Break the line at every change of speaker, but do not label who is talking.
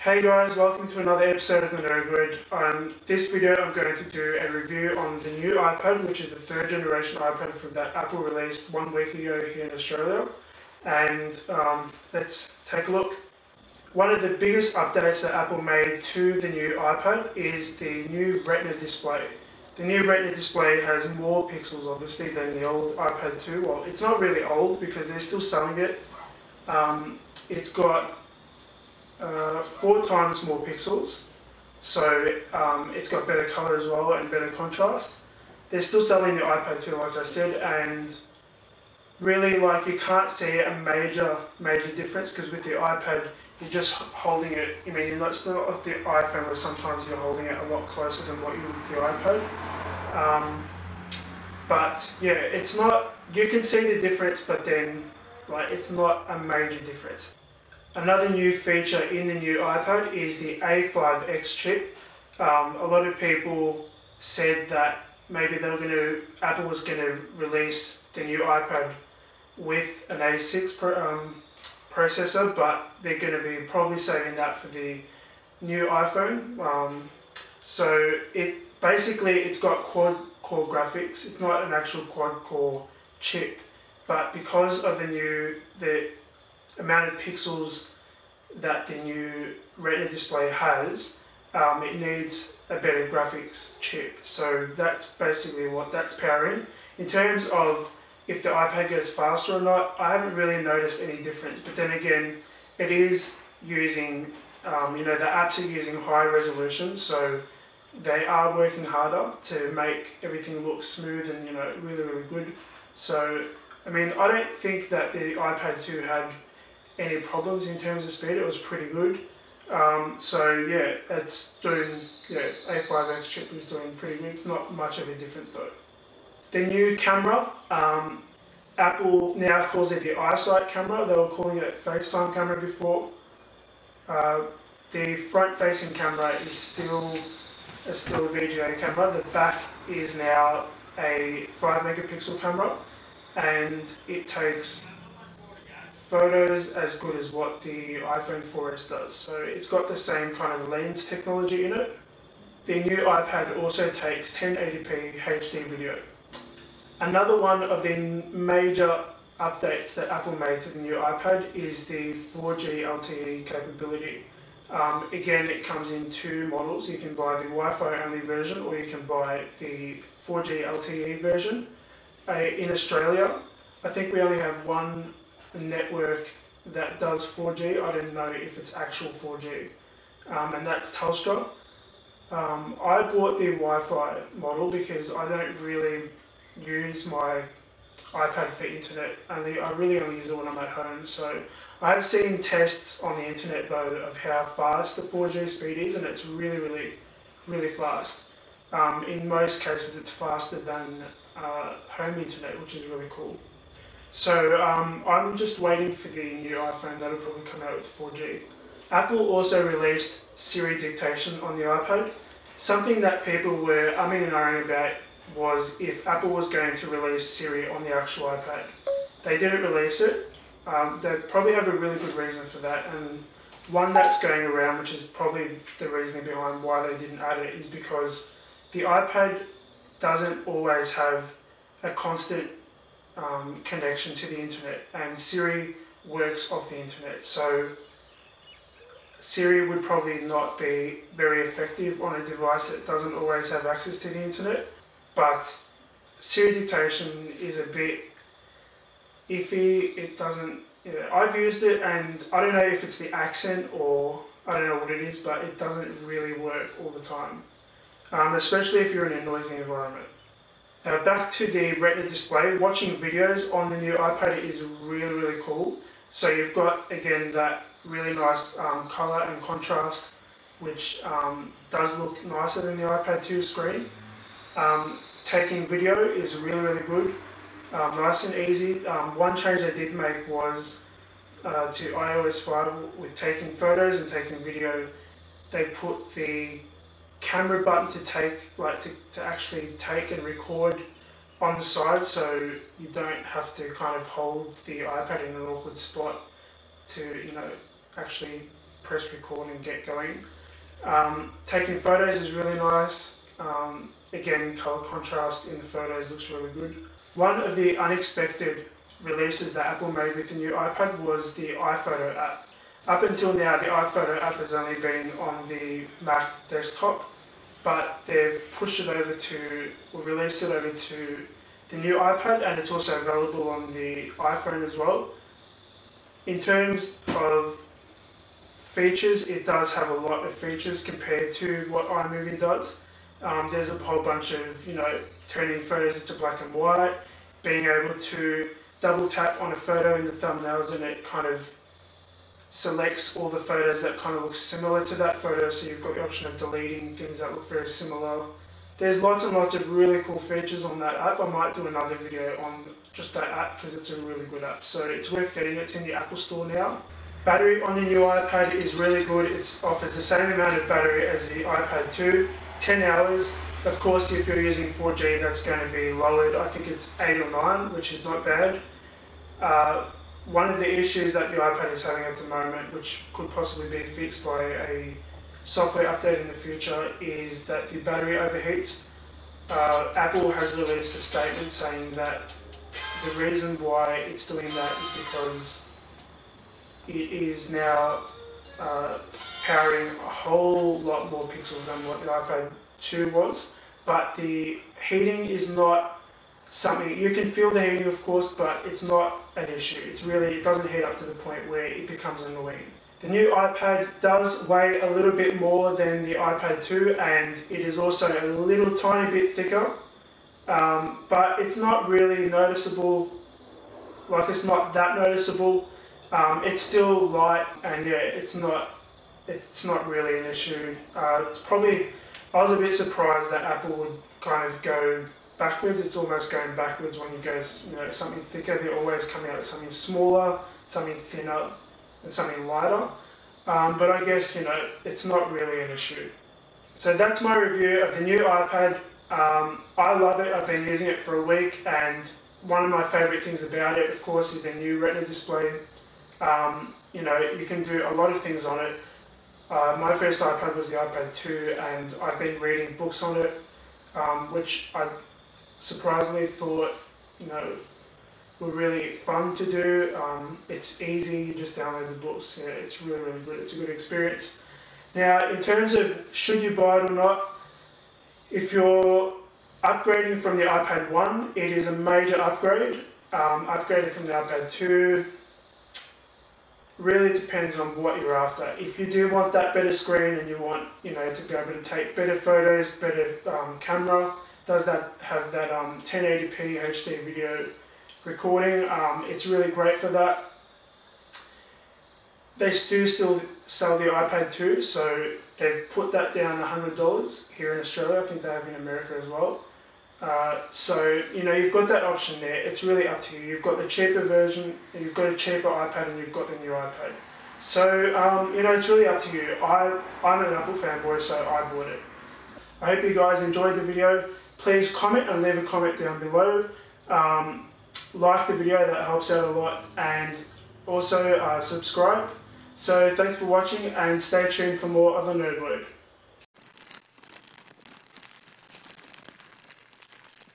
Hey guys, welcome to another episode of The No Grid. This video I'm going to do a review on the new iPad, which is the third generation iPad that Apple released 1 week ago here in Australia. And let's take a look. One of the biggest updates that Apple made to the new iPad is the new Retina display. The new Retina display has more pixels obviously than the old iPad 2. Well, it's not really old because they're still selling it. It's got 4 times more pixels, so it's got better color as well and better contrast. They're still selling the iPad 2, like I said, and really, like, you can't see a major difference because with the iPad you're just holding it. I mean, it's not like the iPhone where sometimes you're holding it a lot closer than what you would with the iPad. But yeah, it's not. You can see the difference, but then it's not a major difference. Another new feature in the new iPad is the A5X chip. A lot of people said that maybe Apple was going to release the new iPad with an A6 processor, but they're going to be probably saving that for the new iPhone. So it's got quad-core graphics. It's not an actual quad-core chip, but because of the amount of pixels that the new Retina display has, it needs a better graphics chip. So that's basically what that's powering. In terms of if the iPad goes faster or not, I haven't really noticed any difference. But then again, it is using, the apps are using high resolution, so they are working harder to make everything look smooth and really good. So I mean, I don't think that the iPad 2 had any problems in terms of speed. It was pretty good. So yeah, it's doing, A5X chip is doing pretty good. It's not much of a difference though. The new camera, Apple now calls it the eyesight camera. They were calling it a FaceTime camera before. The front-facing camera is still a VGA camera. The back is now a 5 megapixel camera, and it takes photos as good as what the iPhone 4S does. So it's got the same kind of lens technology in it. The new iPad also takes 1080p HD video. Another one of the major updates that Apple made to the new iPad is the 4G LTE capability. Again, it comes in 2 models. You can buy the Wi-Fi only version, or you can buy the 4G LTE version. In Australia, I think we only have one network that does 4G. I don't know if it's actual 4G, and that's Telstra. I bought the Wi-Fi model because I don't really use my iPad for internet. I really only use it when I'm at home. So I've seen tests on the internet though of how fast the 4G speed is, and it's really fast. In most cases, it's faster than home internet, which is really cool. So I'm just waiting for the new iPhone that'll probably come out with 4G. Apple also released Siri dictation on the iPad. Something that people were umming and ahhing about was if Apple was going to release Siri on the actual iPad. They didn't release it. They probably have a really good reason for that, and one that's going around, which is probably the reasoning behind why they didn't add it, is because the iPad doesn't always have a constant connection to the internet, and Siri works off the internet. So Siri would probably not be very effective on a device that doesn't always have access to the internet. But Siri dictation is a bit iffy. It doesn't, I've used it and I don't know if it's the accent or I don't know what it is, but it doesn't really work all the time, especially if you're in a noisy environment. Back to the Retina display, watching videos on the new iPad is really cool. So you've got, again, that really nice color and contrast, which does look nicer than the iPad 2 screen. Taking video is really good, nice and easy. One change they did make was to iOS 5 with taking photos and taking video. They put the camera button to actually take and record on the side, so you don't have to kind of hold the iPad in an awkward spot to actually press record and get going. Taking photos is really nice. Again, color contrast in the photos looks really good. One of the unexpected releases that Apple made with the new iPad was the iPhoto app. Up until now, the iPhoto app has only been on the Mac desktop, but they've pushed it over to, or released it over to the new iPad, and it's also available on the iPhone as well. In terms of features, it does have a lot of features compared to what iMovie does. There's a whole bunch of, turning photos into black and white, being able to double tap on a photo in the thumbnails and it kind of selects all the photos that kind of look similar to that photo, so you've got the option of deleting things that look very similar. There's lots and lots of really cool features on that app. I might do another video on just that app because it's a really good app, so it's worth getting. It's in the Apple Store now. Battery on the new iPad is really good. It offers the same amount of battery as the iPad 2, 10 hours. Of course, if you're using 4G, that's going to be lowered. I think it's 8 or 9, which is not bad. One of the issues that the iPad is having at the moment, which could possibly be fixed by a software update in the future, is that the battery overheats. Apple has released a statement saying that the reason why it's doing that is because it is now powering a whole lot more pixels than what the iPad 2 was, but the heating is not something, you can feel the heating of course, but it's not an issue. It doesn't heat up to the point where it becomes annoying. The new iPad does weigh a little bit more than the iPad 2, and it is also a little tiny bit thicker, but it's not really noticeable, it's not that noticeable. It's still light, and yeah, it's not really an issue. I was a bit surprised that Apple would kind of go backwards. It's almost going backwards when you go, something thicker. They're always coming out with something smaller, something thinner, and something lighter. But I guess, it's not really an issue. So that's my review of the new iPad. I love it. I've been using it for a week, and one of my favorite things about it, of course, is the new Retina display. You can do a lot of things on it. My first iPad was the iPad 2, and I've been reading books on it, which I surprisingly thought, were really fun to do. It's easy, you just download the books. Yeah, it's really, really good. It's a good experience. Now, in terms of should you buy it or not, if you're upgrading from the iPad 1, it is a major upgrade. Upgrading from the iPad 2 really depends on what you're after. If you do want that better screen and you want, to be able to take better photos, better camera, does that have that 1080p HD video recording? It's really great for that. They do still sell the iPad 2, so they've put that down $100 here in Australia. I think they have in America as well. So, you've got that option there. It's really up to you. You've got the cheaper version, you've got a cheaper iPad, and you've got the new iPad. So, it's really up to you. I'm an Apple fanboy, so I bought it. I hope you guys enjoyed the video. Please comment and leave a comment down below. Like the video, that helps out a lot. And also subscribe. So thanks for watching, and stay tuned for more of the Nerd Word.